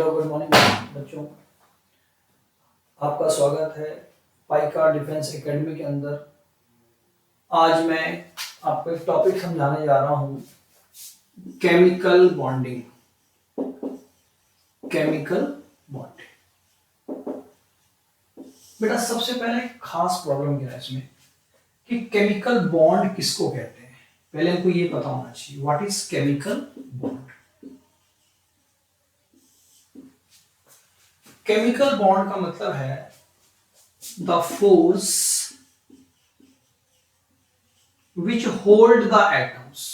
Hello good morning बच्चों, आपका स्वागत है पाइका डिफेंस एकेडमी के अंदर। आज मैं आपको एक टॉपिक समझाने जा रहा हूँ, केमिकल बॉन्डिंग। केमिकल बॉन्डिंग बेटा, सबसे पहले खास प्रॉब्लम क्या है इसमें कि केमिकल बॉन्ड किसको कहते हैं। पहले हमको ये पता होना चाहिए what is chemical bond. Chemical bond का मतलब है the force which hold the atoms,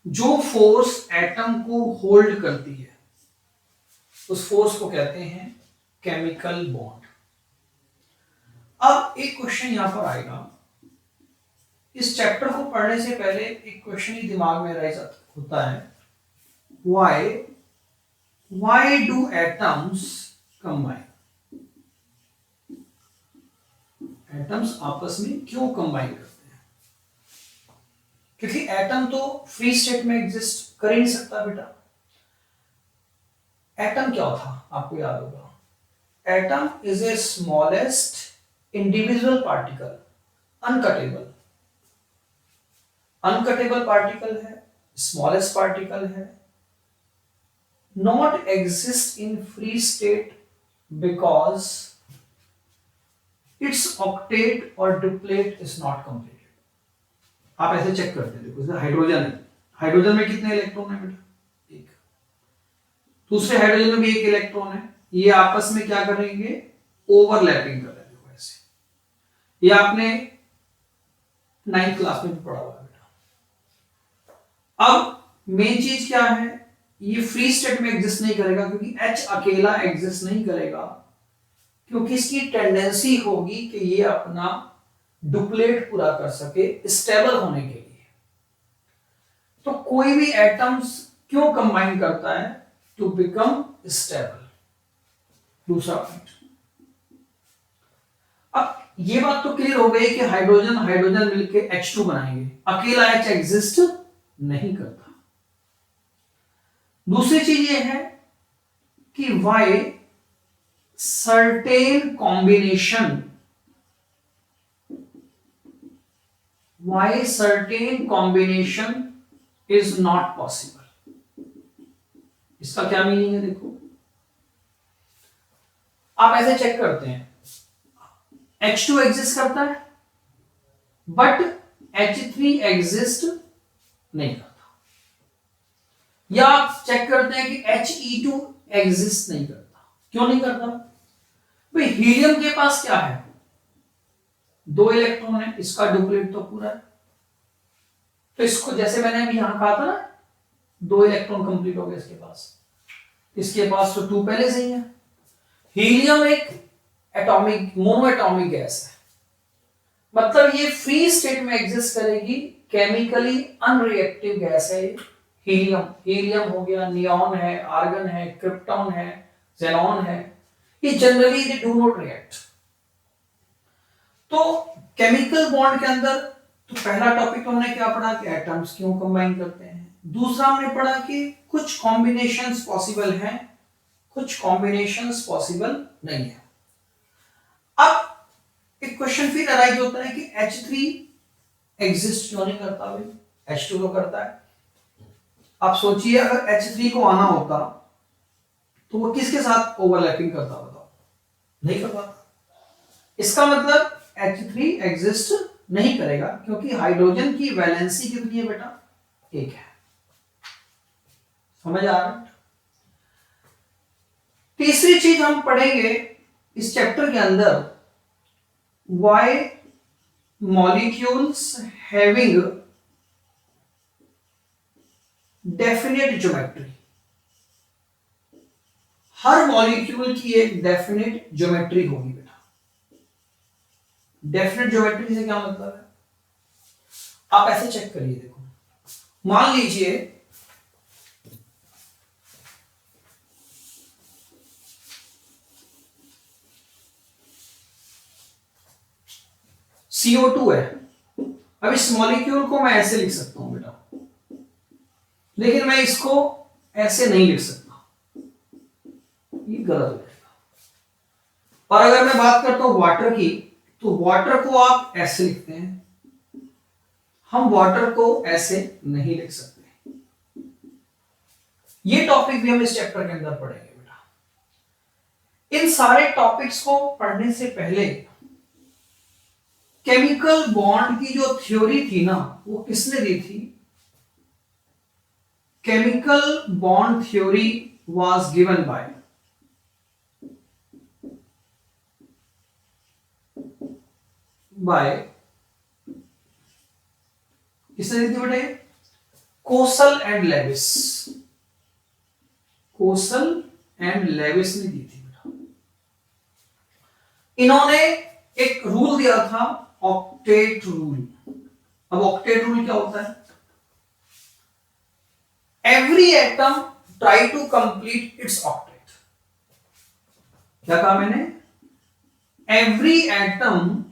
जो फोर्स एटम को होल्ड करती है उस फोर्स को कहते हैं केमिकल बॉन्ड। अब एक क्वेश्चन यहां पर आएगा, इस चैप्टर को पढ़ने से पहले एक क्वेश्चन ही दिमाग में राइज होता है, why do atoms combine? Atoms आपस में क्यों कंबाइन करते हैं? क्योंकि एटम तो फ्री स्टेट में एग्जिस्ट कर ही नहीं सकता बेटा। एटम क्या था आपको याद होगा, atom is a smallest individual particle, uncuttable particle है, स्मॉलेस्ट पार्टिकल है, not exist in free state because its octet और डुप्लेट इज नॉट कंप्लीटेड। आप ऐसे चेक करते हैं, देखो हाइड्रोजन है, हाइड्रोजन में कितने इलेक्ट्रॉन है बेटा? एक। दूसरे हाइड्रोजन में भी एक इलेक्ट्रॉन है, ये आपस में क्या करेंगे? ओवरलैपिंग कर रहे हैं ऐसे। ये आपने 9th क्लास में भी पढ़ा हुआ है बेटा। अब मेन चीज क्या है, ये फ्री स्टेट में एग्जिस्ट नहीं करेगा क्योंकि H अकेला एग्जिस्ट नहीं करेगा, क्योंकि इसकी टेंडेंसी होगी कि ये अपना डुप्लेट पूरा कर सके स्टेबल होने के लिए। तो कोई भी एटम्स क्यों कंबाइन करता है? To become stable. दूसरा पॉइंट, अब ये बात तो क्लियर हो गई कि हाइड्रोजन हाइड्रोजन मिलके H2 बनाएंगे, अकेला H एग्जिस्ट नहीं करता। दूसरी चीज ये है कि Y certain combination is not possible। इसका क्या मीनिंग है? देखो आप ऐसे चेक करते हैं, H2 एग्जिस्ट करता है बट H3 एग्जिस्ट नहीं करता, या आप चेक करते हैं कि HE2 एग्जिस्ट नहीं करता। क्यों नहीं करता भाई? हीलियम के पास क्या है? 2 इलेक्ट्रॉन है, इसका डुप्लीट तो पूरा है, तो इसको जैसे मैंने अभी यहां कहा था ना, 2 इलेक्ट्रॉन कंप्लीट हो गए इसके पास, इसके पास तो 2 पहले से ही है। हीलियम एक एटॉमिक मोनो एटॉमिक गैस है, मतलब ये फ्री स्टेट में एग्जिस्ट करेगी, केमिकली अनरिएक्टिव गैस है हीलियम हो गया, नियॉन है, आर्गन है, क्रिप्टॉन है, ज़ेनॉन है, ये generally they do not react. तो केमिकल बॉन्ड के अंदर तो पहला टॉपिक हमने क्या पढ़ा कि एटम्स क्यों कंबाइन करते हैं। दूसरा हमने पढ़ा कि कुछ कॉम्बिनेशंस पॉसिबल हैं, कुछ कॉम्बिनेशंस पॉसिबल नहीं है। अब एक क्वेश्चन फिर अराइज होता है कि H3 एग्जिस्ट क्यों नहीं करता भाई? H2 तो करता है। आप सोचिए अगर H3 को आना होता तो वो किसके साथ ओवरलैपिंग करता? बताओ, नहीं कर पाता। इसका मतलब H3 एग्जिस्ट नहीं करेगा क्योंकि हाइड्रोजन की वैलेंसी कितनी है बेटा? 1 है। समझ आ रहा है? तीसरी चीज हम पढ़ेंगे इस चैप्टर के अंदर, why molecules having definite geometry. Her molecule की एक डेफिनेट ज्योमेट्री होगी बेटा। डेफिनेट ज्योमेट्री से क्या मतलब है? आप ऐसे चेक करिए, देखो मान लीजिए CO2 है। अब इस मॉलिक्यूल को मैं ऐसे लिख सकता हूं बेटा, लेकिन मैं इसको ऐसे नहीं लिख सकता, ये गलत हो जाएगा। और अगर मैं बात करता हूं वाटर की, तो वाटर को आप ऐसे लिखते हैं, हम वाटर को ऐसे नहीं लिख सकते। ये टॉपिक भी हम इस चैप्टर के अंदर पढ़ेंगे बेटा। इन सारे टॉपिक्स को पढ़ने से पहले केमिकल बॉन्ड की जो थ्योरी थी ना, वो किसने दी थी? Chemical bond theory was given by किसने दी थी बेटे? Kossel and Lewis. Kossel and Lewis ने दी थी बेटा। इन्होंने एक रूल दिया था, ऑक्टेट रूल। अब ऑक्टेट रूल क्या होता है? Every atom try to complete its octet. क्या कहा मैंने? Every atom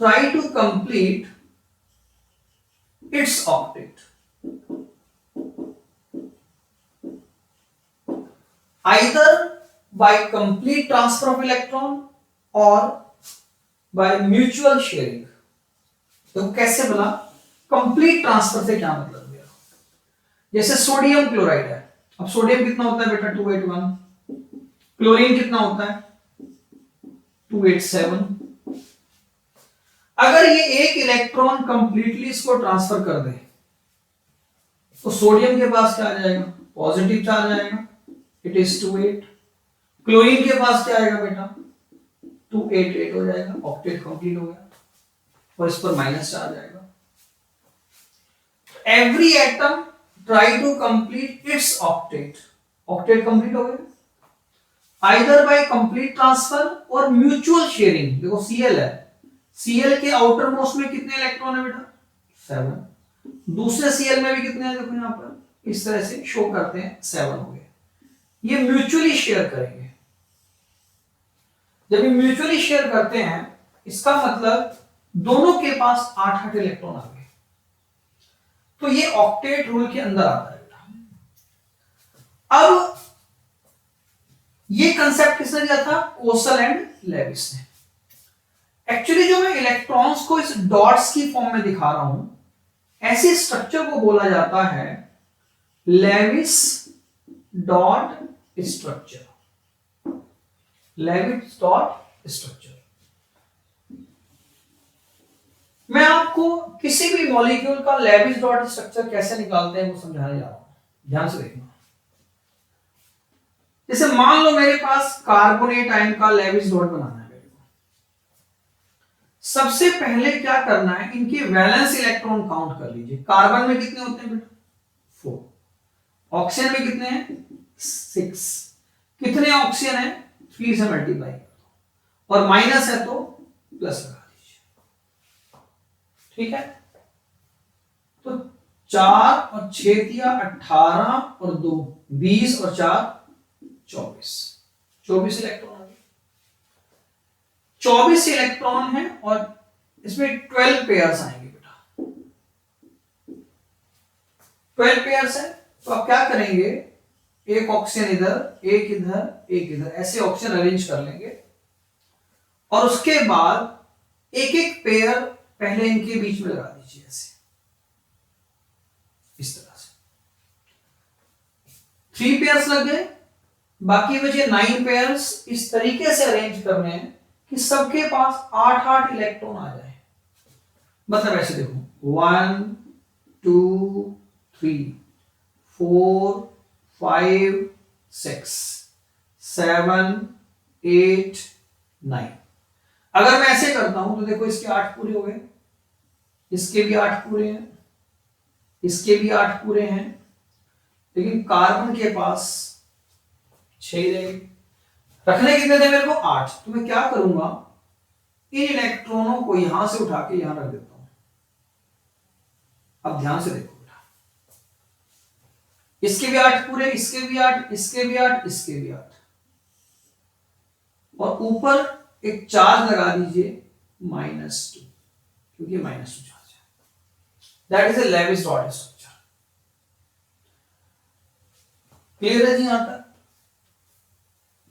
try to complete its octet, either by complete transfer of electron or by mutual sharing। तो कैसे बोला? कंप्लीट ट्रांसफर से क्या मतलब हुआ? जैसे सोडियम क्लोराइड है, अब सोडियम कितना होता है बेटा? 281। क्लोरीन कितना होता है? 287। अगर ये एक इलेक्ट्रॉन कंप्लीटली इसको ट्रांसफर कर दे, तो सोडियम के पास क्या आ जाएगा? पॉजिटिव चार्ज आएगा, इट इज 28। क्लोरीन के पास क्या आएगा बेटा? 288 हो जाएगा, ऑक्टेट कंप्लीट हो गया। और इस पर माइनस चार्ज आएगा। Every atom try to complete its octet, octet complete हो गया। आइदर बाय कंप्लीट ट्रांसफर और म्यूचुअल शेयरिंग। देखो Cl है, Cl के आउटर मोस्ट में कितने इलेक्ट्रॉन है बेटा? 7। दूसरे Cl में भी कितने हैं? देखो यहां पर इस तरह से शो करते हैं, 7 हो गए। ये म्यूचुअली शेयर करेंगे। जब ये म्यूचुअली शेयर करते हैं, इसका मतलब दोनों के पास 8-8 इलेक्ट्रॉन आ गए। तो ये ऑक्टेट रूल के अंदर आता है बेटा। अब ये कंसेप्ट किसने दिया था? कोसल एंड लेविस ने। एक्चुअली जो मैं इलेक्ट्रॉन्स को इस डॉट्स की फॉर्म में दिखा रहा हूं, ऐसे स्ट्रक्चर को बोला जाता है Lewis dot structure. Lewis dot structure. मैं आपको किसी भी मॉलिक्यूल का लेविस डॉट स्ट्रक्चर कैसे निकालते हैं वो समझाने जा रहा हूं, ध्यान से देखना। जैसे मान लो मेरे पास कार्बोनेट आयन का लेविस डॉट बनाना है मेरे को। सबसे पहले क्या करना है, इनके वैलेंस इलेक्ट्रॉन काउंट कर लीजिए। कार्बन में कितने होते हैं बेटा? 4। ऑक्सीजन में कितने हैं? 6। कितने ऑक्सीजन है? 3 से मल्टीप्लाई कर दो, और माइनस है तो प्लस लगा दीजिए। ठीक है, तो 4 और 6 दिया 18 और 2 20 और 4 24 इलेक्ट्रॉन आ गए। 24 इलेक्ट्रॉन है और इसमें 12 पेयर्स आएंगे बेटा। 12 पेयर्स है, तो आप क्या करेंगे? एक ऑक्सीजन इधर, एक इधर, एक इधर, ऐसे ऑक्सीजन अरेंज कर लेंगे। और उसके बाद एक एक पेयर पहले इनके बीच में लगा दीजिए, ऐसे इस तरह से। 3 पेयर्स लग गए, बाकी बचे 9 पेयर्स। इस तरीके से अरेंज करने हैं कि सबके पास 8-8 इलेक्ट्रॉन आ जाए। मतलब ऐसे देखो 1 2 3 4 5 6 7 8 9। अगर मैं ऐसे करता हूं तो देखो इसके 8 पूरे हो गए, इसके भी 8 पूरे हैं, इसके भी 8 पूरे हैं, लेकिन कार्बन के पास 6 रहेंगे। रखने कितने थे मेरे को? 8। तो मैं क्या करूंगा, इन इलेक्ट्रॉनों को यहां से उठा के यहां रख देता हूं। अब ध्यान से देखो बेटा, इसके भी 8 पूरे, इसके भी 8, इसके भी 8, इसके भी 8, और ऊपर एक चार्ज लगा दीजिए -2, क्योंकि -2 चार्ज है। That is a Lewis dot structure. Clear है जी यहां तक?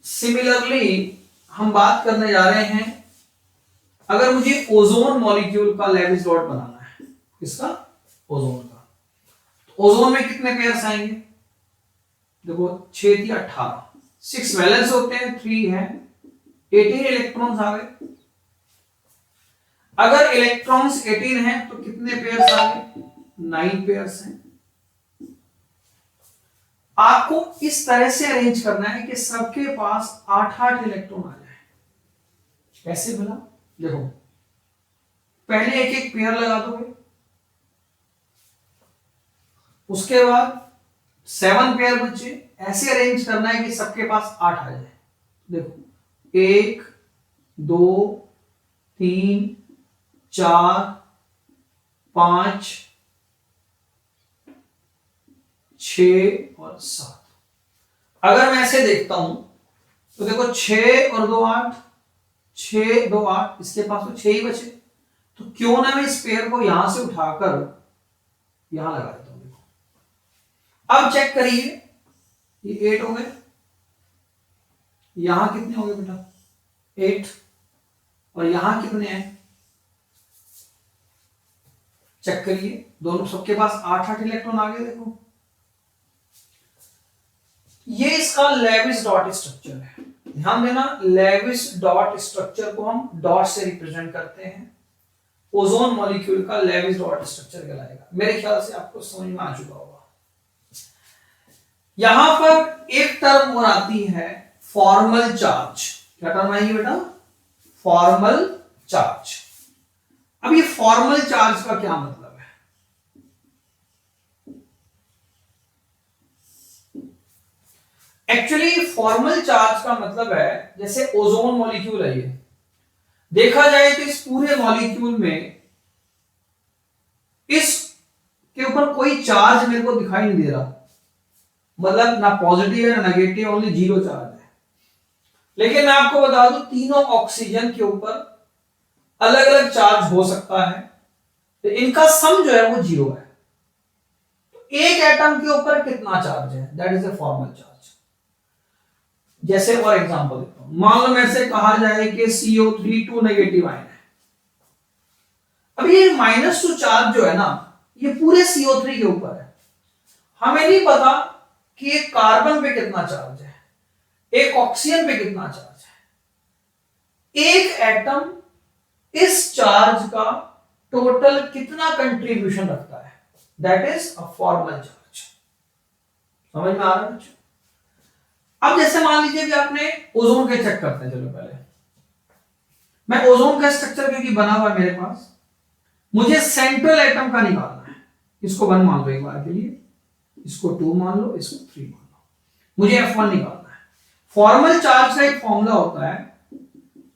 सिमिलरली हम बात करने जा रहे हैं, अगर मुझे ओजोन मॉलिक्यूल का लेविस डॉट बनाना है, किसका? ओजोन का। तो ओजोन में कितने पेयर्स आएंगे? देखो 6 थी 18, 6 वैलेंस होते हैं, 3 है, 18 इलेक्ट्रॉन्स आ गए। अगर इलेक्ट्रॉन्स 18 हैं तो कितने पेयर्स आ गए? 9 पेयर्स हैं। आपको इस तरह से अरेंज करना है कि सबके पास 8-8 इलेक्ट्रॉन आ जाए। कैसे बोला? देखो पहले एक एक पेयर लगा दोगे, उसके बाद 7 पेयर बचे, ऐसे अरेंज करना है कि सबके पास 8 आ जाए। देखो 1 2 3 4 5 6 और 7। अगर मैं ऐसे देखता हूं तो देखो 6 और 2 8, 6 2 8, इसके पास तो 6 ही बचे। तो क्यों ना मैं इस पेयर को यहां से उठाकर यहां लगा देता हूं। देखो अब चेक करिए, ये 8 हो गए, यहां कितने हो गए बेटा? 8, और यहां कितने हैं? चेक करिए, दोनों सबके पास 8-8 इलेक्ट्रॉन आ गए। देखो ये इसका लेविस डॉट स्ट्रक्चर है। ध्यान देना, लेविस डॉट स्ट्रक्चर को हम डॉट से रिप्रेजेंट करते हैं। ओजोन मॉलिक्यूल का लेविस डॉट स्ट्रक्चर कहलाएगा। मेरे ख्याल से आपको समझ में आ चुका होगा। यहां पर एक टर्म और आती है फॉर्मल चार्ज। क्या टर्म आएगी बेटा? Formal charge. अब ये फॉर्मल चार्ज का क्या मतलब है? एक्चुअली फॉर्मल चार्ज का मतलब है, जैसे ओजोन मॉलिक्यूल है, ये देखा जाए तो इस पूरे मॉलिक्यूल में इस के ऊपर कोई चार्ज मेरे को दिखाई नहीं दे रहा, मतलब ना पॉजिटिव है ना नेगेटिव, ओनली 0 चार्ज है। लेकिन मैं आपको बता दूं, तीनों ऑक्सीजन के ऊपर अलग अलग चार्ज हो सकता है, तो इनका सम जो है वो 0 है। तो एक एटम के ऊपर कितना चार्ज है, that is a formal charge. जैसे और एग्जांपल देता हूं, मान लो मेरे से कहा जाए कि CO3 2 नेगेटिव आयन है। अब ये -2 चार्ज जो है ना, ये पूरे CO3 के ऊपर है। हमें नहीं पता कि एक कार्बन पे कितना चार्ज है, एक ऑक्सीजन पे कितना चार्ज है। एक एटम इस चार्ज का टोटल कितना कंट्रीब्यूशन रखता है, that is a formal charge. समझ में आ रहा है बच्चों? अब जैसे मान लीजिए कि आपने ओजोन के चेक करते हैं। चलो पहले मैं ओजोन का स्ट्रक्चर क्योंकि बना हुआ है मेरे पास, मुझे सेंट्रल एटम का निकालना है। इसको 1 मान लो एक बार के लिए, इसको 2 मान लो, इसको 3 मान लो, मुझे F1 निकालना है। फॉर्मल चार्ज का एक फॉर्मूला होता है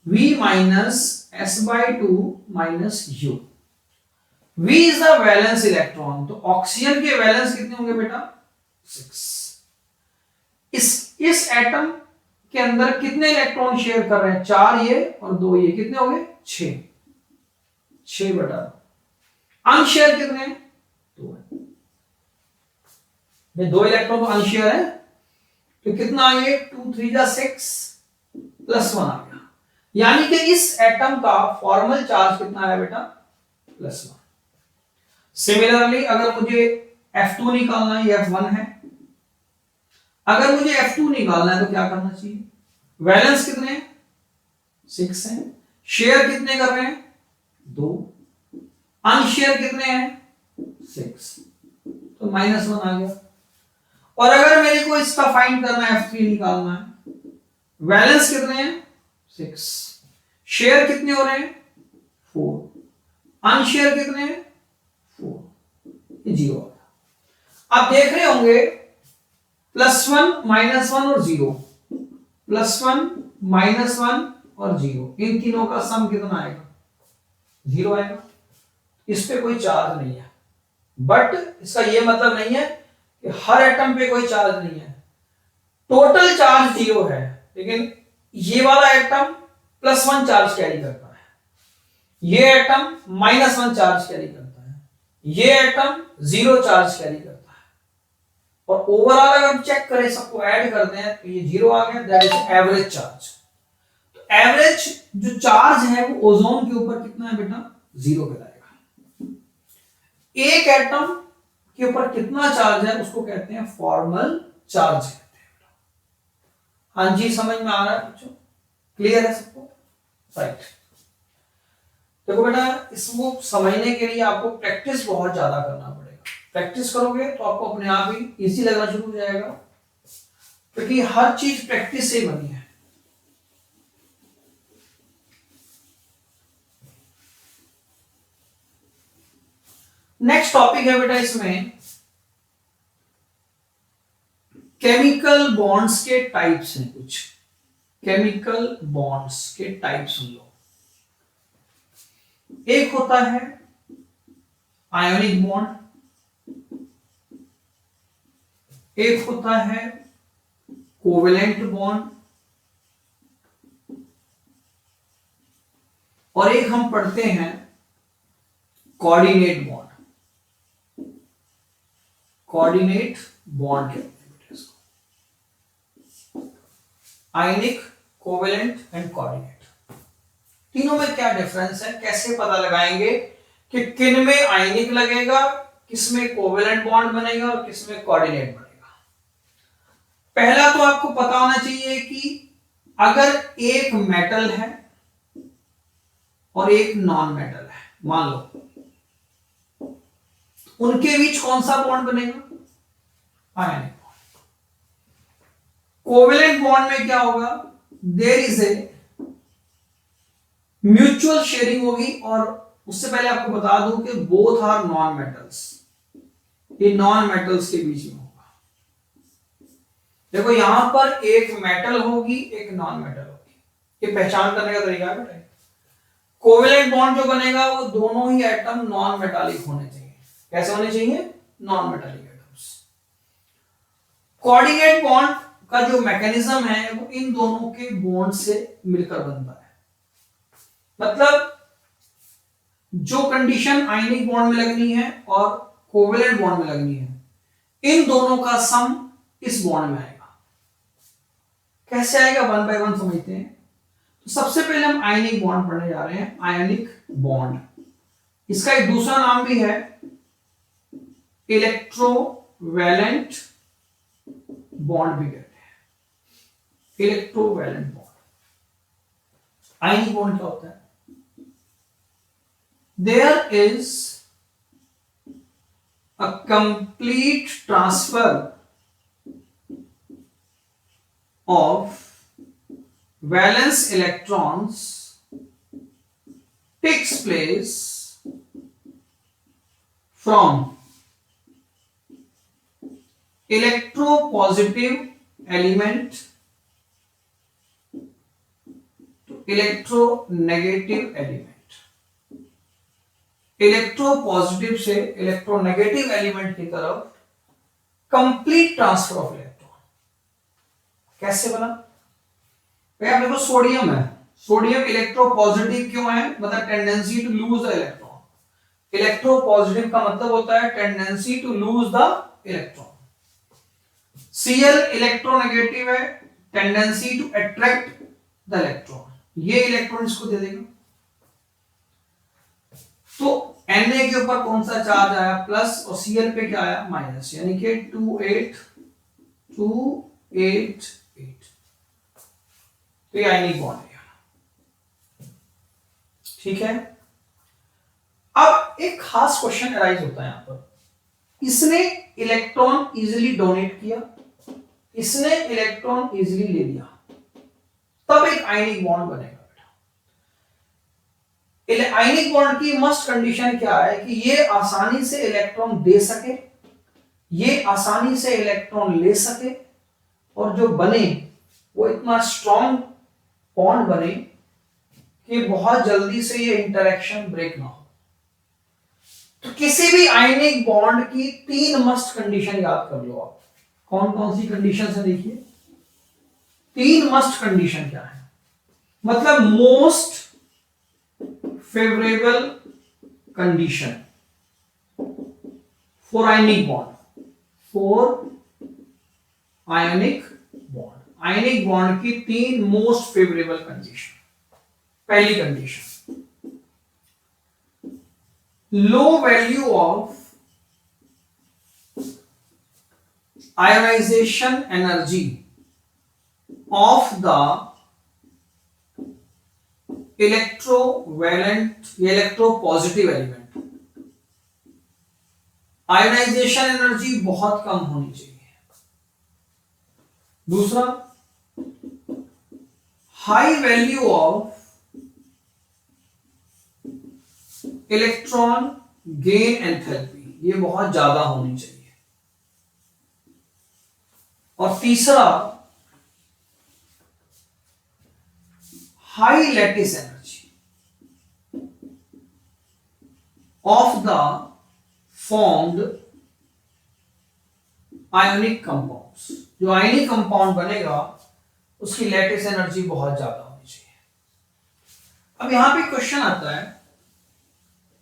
V minus S/2 minus U। V is the valence electron, तो ऑक्सीजन के वैलेंस कितने होंगे बेटा? 6। इस एटम के अंदर कितने इलेक्ट्रॉन शेयर कर रहे हैं? 4 ये और 2 ये, कितने हो गए? 6। 6 बटा अनशेयर कितने हैं? 2 है। 2 इलेक्ट्रॉन तो अनशेयर है, तो कितना ये 2 3 जा 6 +1 आ गया। यानी कि इस एटम का फॉर्मल चार्ज कितना है बेटा? +1। सिमिलरली अगर मुझे F2 निकालना है, ये F1 है। अगर मुझे F2 निकालना है तो क्या करना चाहिए? वैलेंस कितने हैं? 6 हैं। शेयर कितने कर रहे हैं? 2। अनशेयर कितने हैं? 6, तो -1 आ गया। और अगर मेरे को इसका फाइंड करना है, F3 निकालना है, वैलेंस कितने हैं? 6। शेयर कितने हो रहे हैं? 4। अनशेयर कितने हैं? 4। ये 0 आ गया। आप देख रहे होंगे +1 -1 और 0, +1 -1 और 0, इन तीनों का सम कितना आएगा? 0 आएगा। इस पे कोई चार्ज नहीं है, बट इसका यह मतलब नहीं है कि हर एटम पे कोई चार्ज नहीं है। टोटल चार्ज 0 है, लेकिन ये वाला एटम +1 चार्ज कैरी करता है, ये एटम -1 चार्ज कैरी करता है, ये एटम 0 चार्ज कैरी करता है। और ओवरऑल अगर हम चेक करें, सबको ऐड करते हैं तो ये 0 आ गया, दैट इज एवरेज चार्ज। तो एवरेज जो चार्ज है वो ओजोन के ऊपर कितना है बेटा, 0 कहलाएगा। एक एटम के ऊपर कितना चार्ज है उसको कहते हैं फॉर्मल चार्ज कहते हैं। हाँ जी, समझ में आ रहा है बच्चों, क्लियर है सबको, राइट। देखो बेटा, इसको समझने के लिए आपको प्रैक्टिस बहुत ज्यादा करना पड़ेगा। प्रैक्टिस करोगे तो आपको अपने आप ही इजी लगना शुरू हो जाएगा, क्योंकि हर चीज प्रैक्टिस से बनी है। नेक्स्ट टॉपिक है बेटा इसमें केमिकल बॉन्ड्स के टाइप्स हैं कुछ। केमिकल बॉन्ड्स के टाइप्स सुन लो। एक होता है आयोनिक बॉन्ड, एक होता है कोवेलेंट बॉन्ड, और एक हम पढ़ते हैं कोऑर्डिनेट बॉन्ड। कोऑर्डिनेट बॉन्ड कहते हैं बेटा इसको। आयनिक, कोवेलेंट एंड कोऑर्डिनेट, तीनों में क्या डिफरेंस है, कैसे पता लगाएंगे कि किन में आयनिक लगेगा, किस में कोवेलेंट बॉन्ड बनेगा और किस में कोऑर्डिनेट बनेगा। पहला तो आपको पता होना चाहिए कि अगर एक मेटल है और एक नॉन मेटल है, मान लो, उनके बीच कौन सा बॉन्ड बनेगा, आयनिक बॉन्ड। कोवेलेंट बॉन्ड में क्या होगा, there is a mutual sharing होगी, और उससे पहले आपको बता दूं कि बोथ आर नॉन मेटल्स, ये नॉन मेटल्स के बीच में होगा। देखो यहां पर एक मेटल होगी, एक नॉन मेटल होगी, ये पहचान करने का तरीका है बेटा। कोवेलेंट बॉन्ड जो बनेगा वो दोनों ही एटम नॉन मेटालिक होने चाहिए। कैसे होने चाहिए, non metallic atoms. Coordinate bond का जो मैकेनिज्म है वो इन दोनों के बॉन्ड से मिलकर बनता है। मतलब जो कंडीशन आयनिक बॉन्ड में लगनी है और कोवेलेंट बॉन्ड में लगनी है, इन दोनों का सम इस बॉन्ड में आएगा। कैसे आएगा, वन बाय वन समझते हैं। तो सबसे पहले हम आयनिक बॉन्ड पढ़ने जा रहे हैं। आयनिक बॉन्ड, इसका एक दूसरा नाम भी है इलेक्ट्रोवैलेंट बॉन्ड भी कहते हैं। इलेक्ट्रोवैलेंट बॉन्ड, आयनिक बॉन्ड क्या होता है, there is a complete transfer of valence electrons takes place from electropositive element to electronegative element। Electropositive से इलेक्ट्रोनेगेटिव एलिमेंट की तरफ कंप्लीट ट्रांसफर ऑफ इलेक्ट्रॉन। कैसे बना भाई, आप देखो सोडियम है, सोडियम इलेक्ट्रोपॉजिटिव क्यों है, मतलब tendency to lose the electron. Electropositive का मतलब होता है tendency to lose the electron. Cl electronegative है, tendency to attract the electron, ये इलेक्ट्रॉन इसको दे देगा। तो Na के ऊपर कौन सा चार्ज आया, प्लस, और Cl पे क्या आया, माइनस, यानी कि 288। तो ये आयनिक बॉन्ड है, ठीक है। अब एक खास क्वेश्चन अराइज होता है यहां पर, इसने इलेक्ट्रॉन इजीली डोनेट किया, इसने इलेक्ट्रॉन इजीली ले लिया, तब एक आयनिक बॉन्ड बनेगा। आयनिक बॉन्ड की मस्ट कंडीशन क्या है कि ये आसानी से इलेक्ट्रॉन दे सके, ये आसानी से इलेक्ट्रॉन ले सके, और जो बने वो इतना स्ट्रॉन्ग बॉन्ड बने कि बहुत जल्दी से ये इंटरेक्शन ब्रेक ना हो। तो किसी भी आयनिक बॉन्ड की 3 मस्ट कंडीशन याद कर लो आप। कौन कौन सी कंडीशन है देखिए, 3 मस्ट कंडीशन क्या है, मतलब most favorable condition for ionic bond, for ionic bond. Ionic bond की 3 मोस्ट फेवरेबल कंडीशन। पहली condition, low value of ionization energy of the electrovalent electropositive element. Ionization energy बहुत कम होनी चाहिए। दूसरा, high value of electron gain enthalpy, ये बहुत ज्यादा होनी चाहिए। और तीसरा, high lattice energy of the formed ionic compounds. जो आयनिक कंपाउंड बनेगा उसकी लैटिस एनर्जी बहुत ज्यादा होनी चाहिए। अब यहां पे क्वेश्चन आता है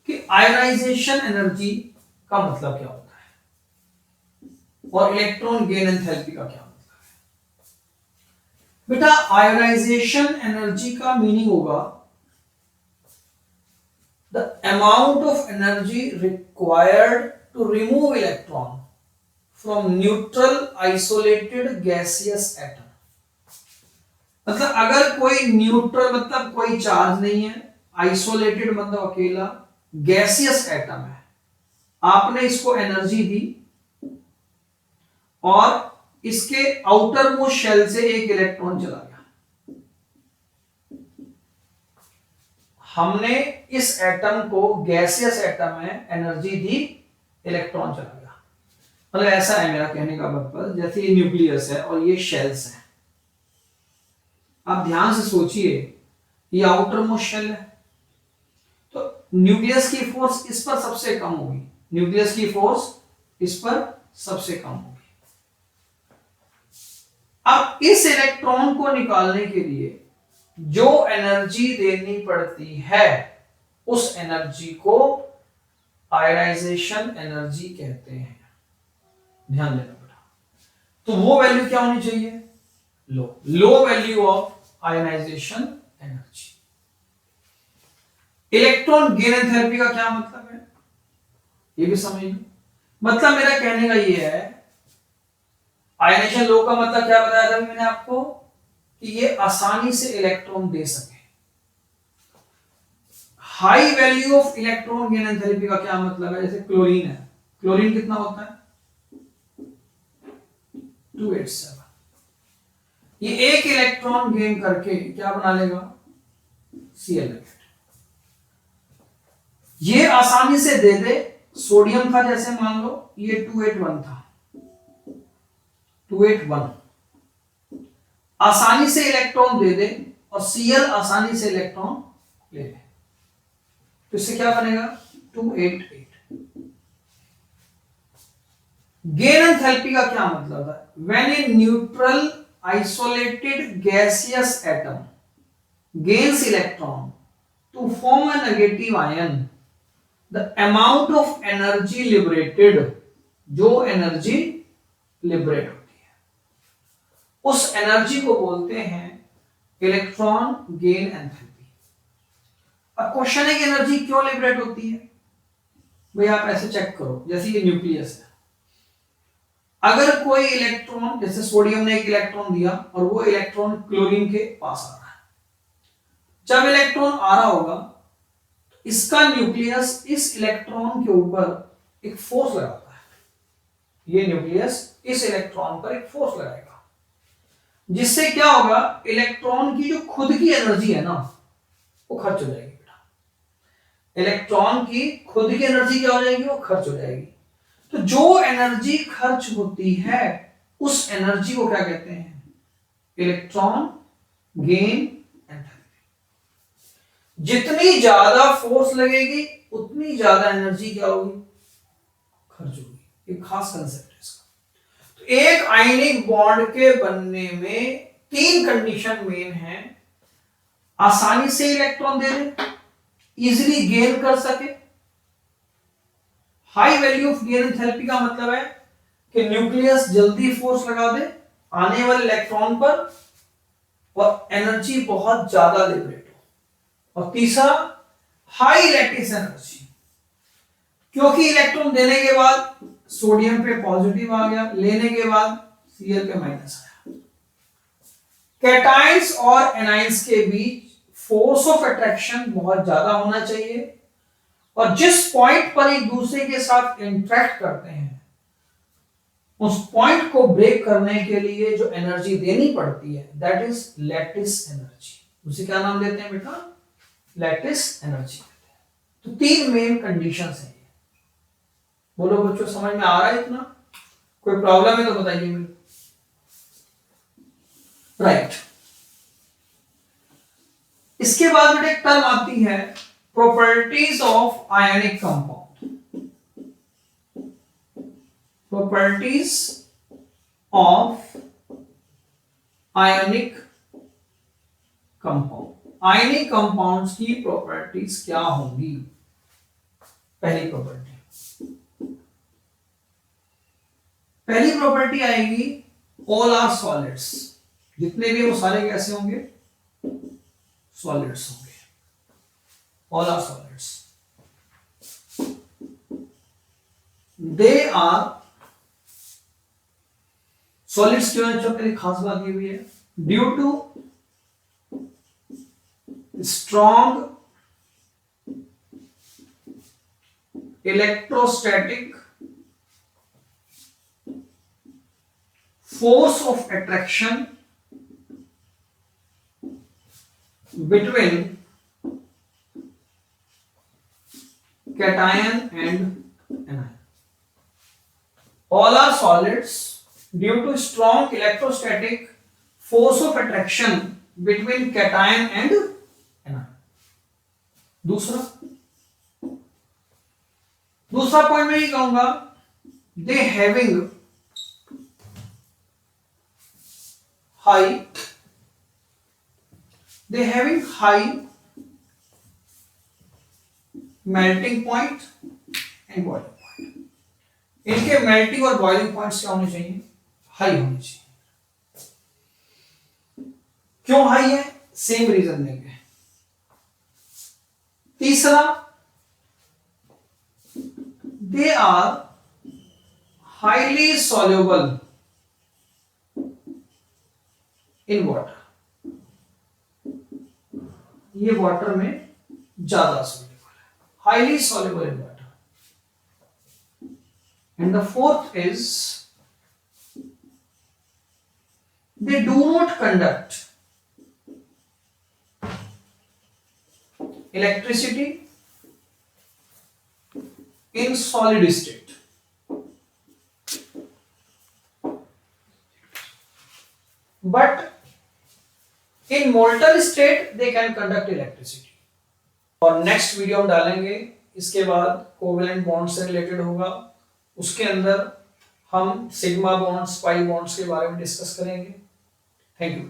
कि आयोनाइजेशन एनर्जी का मतलब क्या होता है और इलेक्ट्रॉन गेन एंथैल्पी का क्या मतलब है। बेटा, आयोनाइजेशन एनर्जी का मीनिंग होगा the amount of energy required to remove electron from neutral isolated gaseous atom. मतलब अगर कोई न्यूट्रल मतलब कोई चार्ज नहीं है, आइसोलेटेड मतलब अकेला, गैसियस एटम है, आपने इसको एनर्जी दी और इसके आउटर मोस्ट शेल से एक इलेक्ट्रॉन चला गया। हमने इस एटम को, गैसियस एटम है, एनर्जी दी, इलेक्ट्रॉन चला गया। मतलब ऐसा है मेरा कहने का मतलब, जैसे ये न्यूक्लियस है और ये शेल्स हैं। आप ध्यान से सोचिए, ये आउटर मोस्ट शेल है तो न्यूक्लियस की फोर्स इस पर सबसे कम होगी, न्यूक्लियस की फोर्स इस पर सबसे कम होगी। अब इस इलेक्ट्रॉन को निकालने के लिए जो एनर्जी देनी पड़ती है उस एनर्जी को आयोनाइजेशन एनर्जी कहते हैं। ध्यान देना बेटा। तो वो वैल्यू क्या होनी चाहिए? Low value of ionization energy. Electron gain enthalpy का क्या मतलब है ये भी समझ लो। मतलब मेरा कहने का ये है, आयोनाइजेशन लो का मतलब क्या बताया था मैंने आपको, कि ये आसानी से इलेक्ट्रॉन दे सके। High value of electron gain enthalpy का क्या मतलब है? जैसे क्लोरीन है, क्लोरीन कितना होता है? 287। ये एक इलेक्ट्रॉन गेन करके क्या बना लेगा? Cl। ये आसानी से दे दे। सोडियम था, जैसे मान लो ये 281 था, 281 आसानी से इलेक्ट्रॉन दे दे और Cl आसानी से इलेक्ट्रॉन ले ले, तो इससे क्या बनेगा? 288। गेन एंथैल्पी का क्या मतलब है? When a neutral isolated gaseous atom gains electron to form a negative ion, the amount of energy liberated, जो एनर्जी लिबरेट होती है उस एनर्जी को बोलते हैं इलेक्ट्रॉन गेन एंथैल्पी। अब क्वेश्चन है कि एनर्जी क्यों लिबरेट होती है? भाई आप ऐसे चेक करो, जैसे ये न्यूक्लियस है, अगर कोई इलेक्ट्रॉन, जैसे सोडियम ने एक इलेक्ट्रॉन दिया और वो इलेक्ट्रॉन क्लोरीन के पास आ रहा है, जब इलेक्ट्रॉन आ रहा होगा इसका न्यूक्लियस इस इलेक्ट्रॉन के ऊपर एक फोर्स लगाता है। ये न्यूक्लियस इस इलेक्ट्रॉन पर एक फोर्स लगाएगा, जिससे क्या होगा? इलेक्ट्रॉन की जो खुद की एनर्जी है ना, वो खर्च हो जाएगी बेटा। इलेक्ट्रॉन की खुद की एनर्जी क्या हो जाएगी? वो खर्च हो जाएगी। तो जो एनर्जी खर्च होती है उस एनर्जी को क्या कहते हैं? Electron gain enthalpy. जितनी ज्यादा फोर्स लगेगी उतनी ज्यादा एनर्जी क्या होगी? खर्च होगी। एक खास कंसेप्ट है इसका। तो एक आयनिक बॉन्ड के बनने में 3 कंडीशन मेन है। आसानी से इलेक्ट्रॉन दे दे, इजीली गेन कर सके। High value of gain enthalpy का मतलब है कि न्यूक्लियस जल्दी फोर्स लगा दे आने वाले इलेक्ट्रॉन पर और एनर्जी बहुत ज्यादा लिबरेट हो। और तीसरा हाई लैटिस एनर्जी, क्योंकि इलेक्ट्रॉन देने के बाद सोडियम पे पॉजिटिव आ गया, लेने के बाद Cl पे माइनस आया। कैटाइंस और एनाइंस के बीच फोर्स ऑफ अट्रैक्शन बहुत ज्यादा होना चाहिए, और जिस पॉइंट पर एक दूसरे के साथ इंटरेक्ट करते हैं उस पॉइंट को ब्रेक करने के लिए जो एनर्जी देनी पड़ती है दैट इज लैटिस एनर्जी। उसे क्या नाम देते हैं बेटा? लैटिस एनर्जी देते हैं। तो तीन मेन कंडीशंस हैं। बोलो बच्चों, समझ में आ रहा है इतना? कोई प्रॉब्लम है तो बताइए मुझे। राइट। इसके बाद बेटा एक टर्म आती है properties of ionic compound. Properties of ionic compound. Ionic compounds की प्रॉपर्टीज क्या होंगी? पहली प्रॉपर्टी आएगी ऑल आर सॉलिड्स। जितने भी वो सारे कैसे होंगे? सॉलिड्स होंगे। All are solids. They are solids क्यों है? पहले खास बात ये भी है, due to strong electrostatic force of attraction between cation and anion. All are solids due to strong electrostatic force of attraction between cation and anion. दूसरा point मैं ये कहूंगा, they having high melting point and boiling point. इनके melting और boiling points क्या होने चाहिए? High होने चाहिए। क्यों हाई है? सेम रीजन देंगे। तीसरा, they are highly soluble in water. ये वाटर में ज्यादा soluble है, highly soluble in water. And the fourth is they do not conduct electricity in solid state. But in molten state they can conduct electricity. और next video हम डालेंगे, इसके बाद covalent bond से रिलेटेड होगा। उसके अंदर हम सिग्मा बॉन्ड्स, पाई बॉन्ड्स के बारे में डिस्कस करेंगे। Thank you.